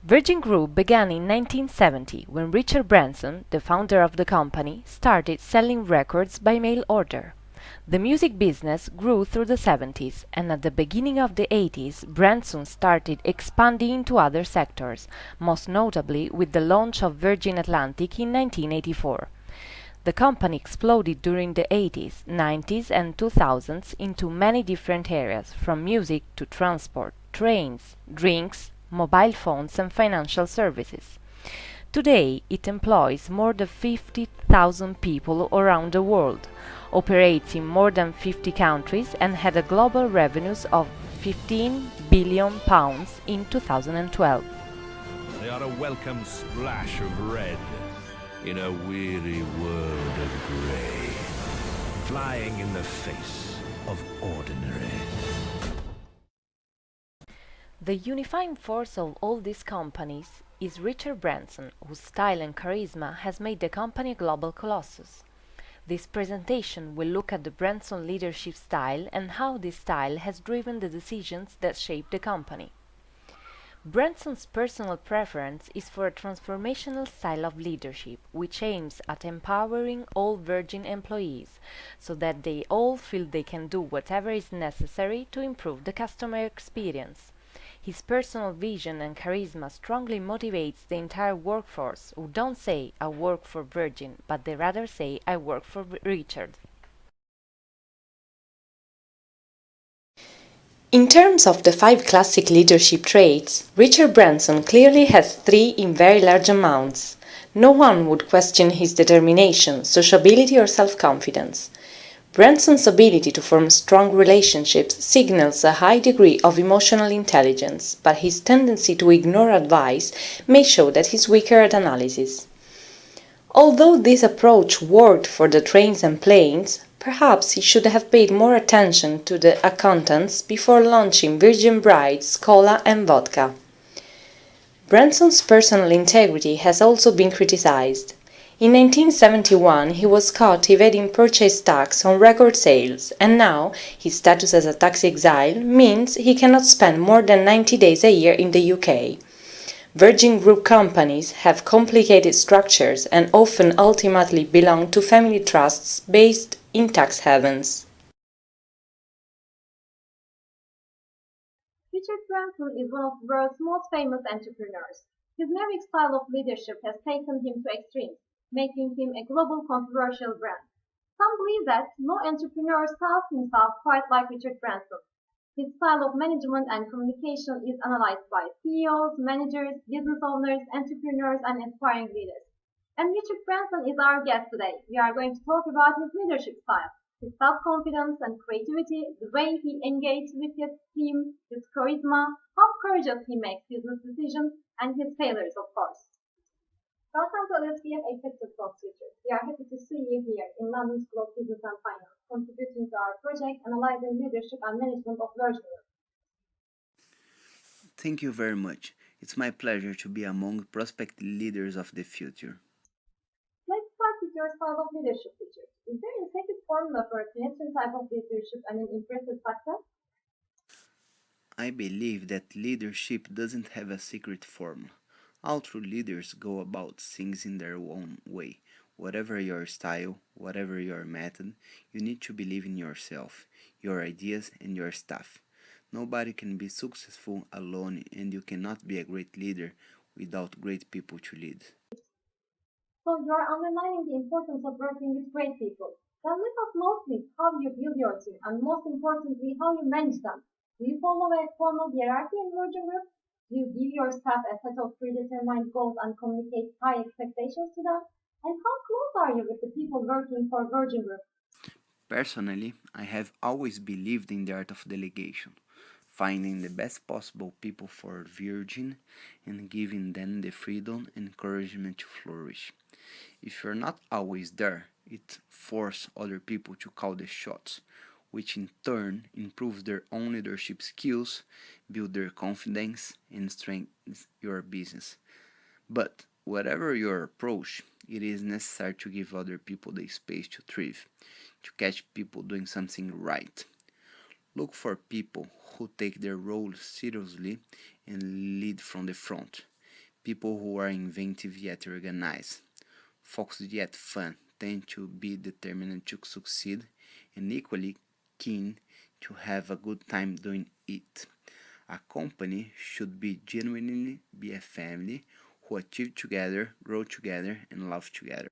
Virgin Group began in 1970 when Richard Branson, the founder of the company, started selling records by mail order. The music business grew through the 70s, and at the beginning of the 80s, Branson started expanding into other sectors, most notably with the launch of Virgin Atlantic in 1984. The company exploded during the 80s, 90s, and 2000s into many different areas, from music to transport, trains, drinks, mobile phones, and financial services. Today, it employs more than 50,000 people around the world, operates in more than 50 countries, and had a global revenues of £15 billion in 2012. They are a welcome splash of red in a weary world of grey, flying in the face of ordinary. The unifying force of all these companies is Richard Branson, whose style and charisma has made the company a global colossus. This presentation will look at the Branson leadership style and how this style has driven the decisions that shape the company. Branson's personal preference is for a transformational style of leadership, which aims at empowering all Virgin employees, so that they all feel they can do whatever is necessary to improve the customer experience. His personal vision and charisma strongly motivates the entire workforce, who don't say, "I work for Virgin," but they rather say, "I work for Richard." In terms of the 5 classic leadership traits, Richard Branson clearly has 3 in very large amounts. No one would question his determination, sociability, or self-confidence. Branson's ability to form strong relationships signals a high degree of emotional intelligence, but his tendency to ignore advice may show that he's weaker at analysis. Although this approach worked for the trains and planes, perhaps he should have paid more attention to the accountants before launching Virgin Brides, cola, and vodka. Branson's personal integrity has also been criticized. In 1971, he was caught evading purchase tax on record sales, and now his status as a tax exile means he cannot spend more than 90 days a year in the UK. Virgin Group companies have complicated structures and often ultimately belong to family trusts based in tax havens. Richard Branson is one of the world's most famous entrepreneurs. His maverick style of leadership has taken him to extremes, making him a global controversial brand. Some believe that no entrepreneur styles himself quite like Richard Branson. His style of management and communication is analyzed by CEOs, managers, business owners, entrepreneurs, and aspiring leaders. And Richard Branson is our guest today. We are going to talk about his leadership style, his self-confidence and creativity, the way he engages with his team, his charisma, how courageous he makes business decisions, and his failures, of course. Welcome to Alessia Executive Talk Richard. We are happy to see you here in London School of Business and Finance, contributing to our project analyzing leadership and management of Virgin Group. Thank you very much. It's my pleasure to be among prospective leaders of the future. Let's start with your style of leadership, Richard. Is there a secret formula for a penetrating type of leadership and an impressive success? I believe that leadership doesn't have a secret formula. All true leaders go about things in their own way. Whatever your style, whatever your method, you need to believe in yourself, your ideas, and your staff. Nobody can be successful alone, and you cannot be a great leader without great people to lead. So you are underlining the importance of working with great people. Then let us know please how you build your team and most importantly how you manage them. Do you follow a formal hierarchy in Virgin Group? Do you give your staff a set of predetermined goals and communicate high expectations to them? And how close are you with the people working for Virgin Group? Personally, I have always believed in the art of delegation, finding the best possible people for Virgin and giving them the freedom and encouragement to flourish. If you're not always there, it forces other people to call the shots, which in turn improves their own leadership skills, build their confidence, and strengthens your business. But whatever your approach, it is necessary to give other people the space to thrive, to catch people doing something right. Look for people who take their role seriously and lead from the front. People who are inventive yet organized, focused yet fun, tend to be determined to succeed and equally keen to have a good time doing it. A company should be genuinely be a family who achieve together, grow together, and love together.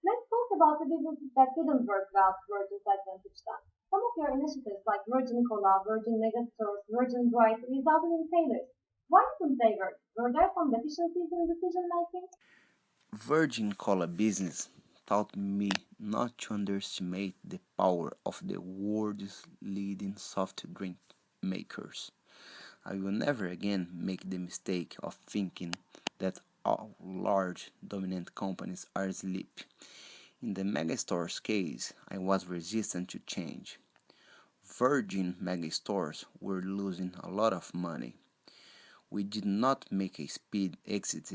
Let's talk about the businesses that didn't work well to Virgin's advantage then. Some of your initiatives like Virgin Cola, Virgin Megastores, Virgin Bright resulted in failures. Why didn't they work? Were there some deficiencies in decision making? Virgin Cola business taught me not to underestimate the power of the world's leading soft drink makers. I will never again make the mistake of thinking that all large dominant companies are asleep. In the megastores case, I was resistant to change. Virgin megastores were losing a lot of money. We did not make a speed exit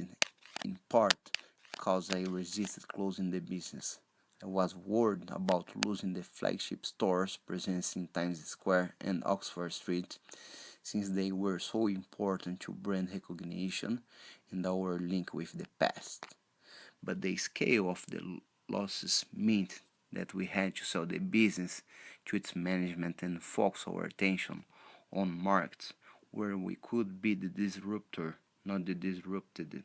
in part because I resisted closing the business. I was worried about losing the flagship stores present in Times Square and Oxford Street since they were so important to brand recognition and our link with the past. But the scale of the losses meant that we had to sell the business to its management and focus our attention on markets where we could be the disruptor, not the disrupted.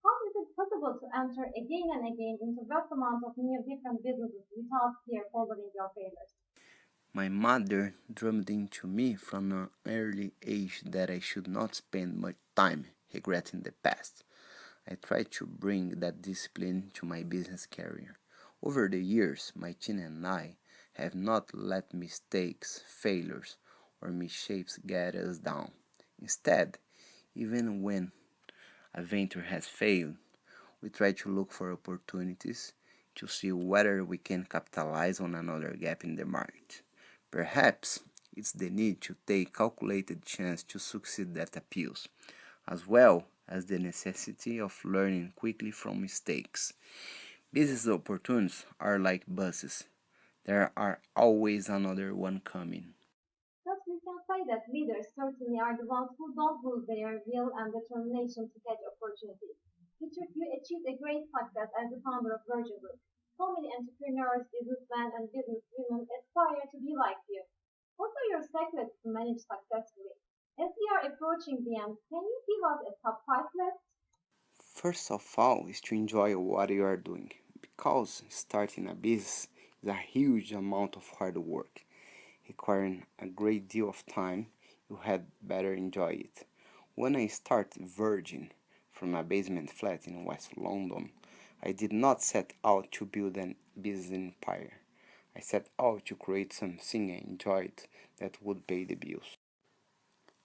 How is it possible to enter again and again into vast amount of new different businesses without fear following your failures? My mother drummed into me from an early age that I should not spend much time regretting the past. I tried to bring that discipline to my business career. Over the years, my team and I have not let mistakes, failures, or misshapes get us down. Instead, even when a venture has failed, we try to look for opportunities to see whether we can capitalize on another gap in the market. Perhaps it's the need to take calculated chance to succeed that appeals, as well as the necessity of learning quickly from mistakes. Business opportunities are like buses. There are always another one coming. Thus, we can say that leaders certainly are the ones who don't lose their will and determination to catch opportunities. Richard, you achieved a great success as the founder of Virgin Group. So many entrepreneurs, businessmen, and businesswomen aspire to be like you. What are your secrets to manage successfully? As we are approaching the end, can you give us a top 5 list? First of all, is to enjoy what you are doing, because starting a business is a huge amount of hard work, requiring a great deal of time. You had better enjoy it. When I started Virgin from a basement flat in West London, I did not set out to build a business empire. I set out to create something I enjoyed that would pay the bills.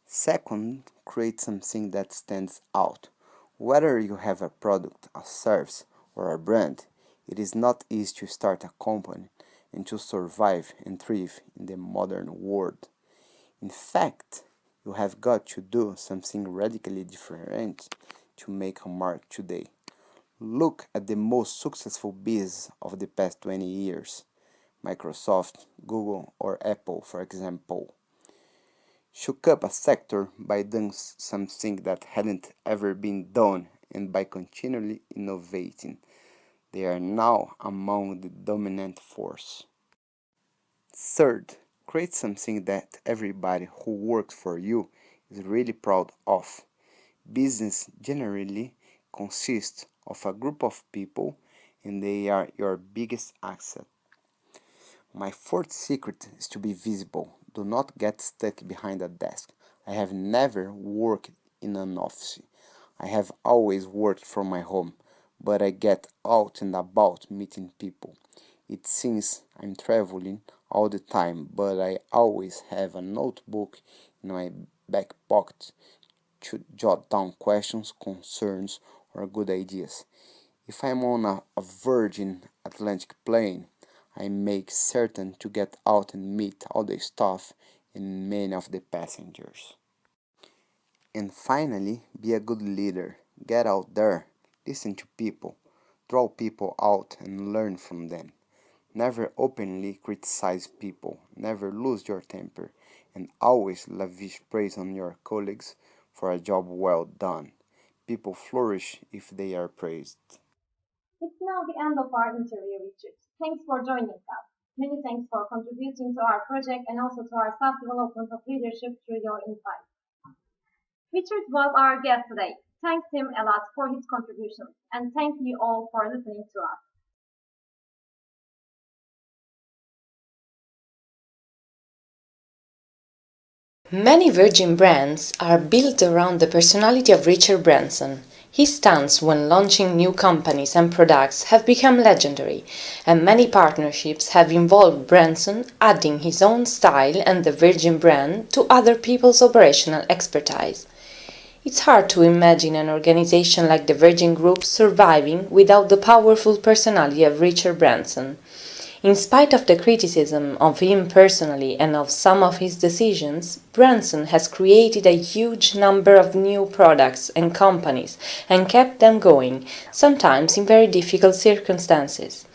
Second, create something that stands out. Whether you have a product, a service, or a brand, it is not easy to start a company and to survive and thrive in the modern world. In fact, you have got to do something radically different to make a mark today. Look at the most successful business of the past 20 years: Microsoft, Google, or Apple, for example. Shook up a sector by doing something that hadn't ever been done, and by continually innovating, they are now among the dominant force. Third, create something that everybody who works for you is really proud of. Business generally consists of a group of people, and they are your biggest asset. My fourth secret is to be visible. Do not get stuck behind a desk. I have never worked in an office. I have always worked from my home, but I get out and about meeting people. It seems I'm traveling all the time, but I always have a notebook in my back pocket to jot down questions, concerns, or good ideas. If I'm on a Virgin Atlantic plane, I make certain to get out and meet all the staff and many of the passengers. And finally, be a good leader. Get out there, listen to people, draw people out and learn from them. Never openly criticize people, never lose your temper, and always lavish praise on your colleagues for a job well done. People flourish if they are praised. It's now the end of our interview, Richard. Thanks for joining us. Many thanks for contributing to our project and also to our self-development of leadership through your insights. Richard was our guest today. Thanks him a lot for his contributions, and thank you all for listening to us. Many Virgin brands are built around the personality of Richard Branson. His stunts when launching new companies and products have become legendary, and many partnerships have involved Branson adding his own style and the Virgin brand to other people's operational expertise. It's hard to imagine an organization like the Virgin Group surviving without the powerful personality of Richard Branson. In spite of the criticism of him personally and of some of his decisions, Branson has created a huge number of new products and companies and kept them going, sometimes in very difficult circumstances.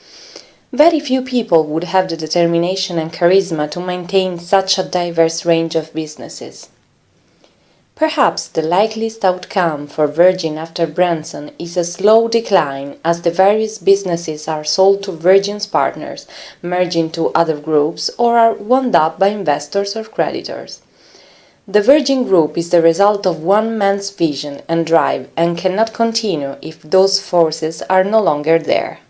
Very few people would have the determination and charisma to maintain such a diverse range of businesses. Perhaps the likeliest outcome for Virgin after Branson is a slow decline as the various businesses are sold to Virgin's partners, merge into other groups, or are wound up by investors or creditors. The Virgin Group is the result of one man's vision and drive and cannot continue if those forces are no longer there.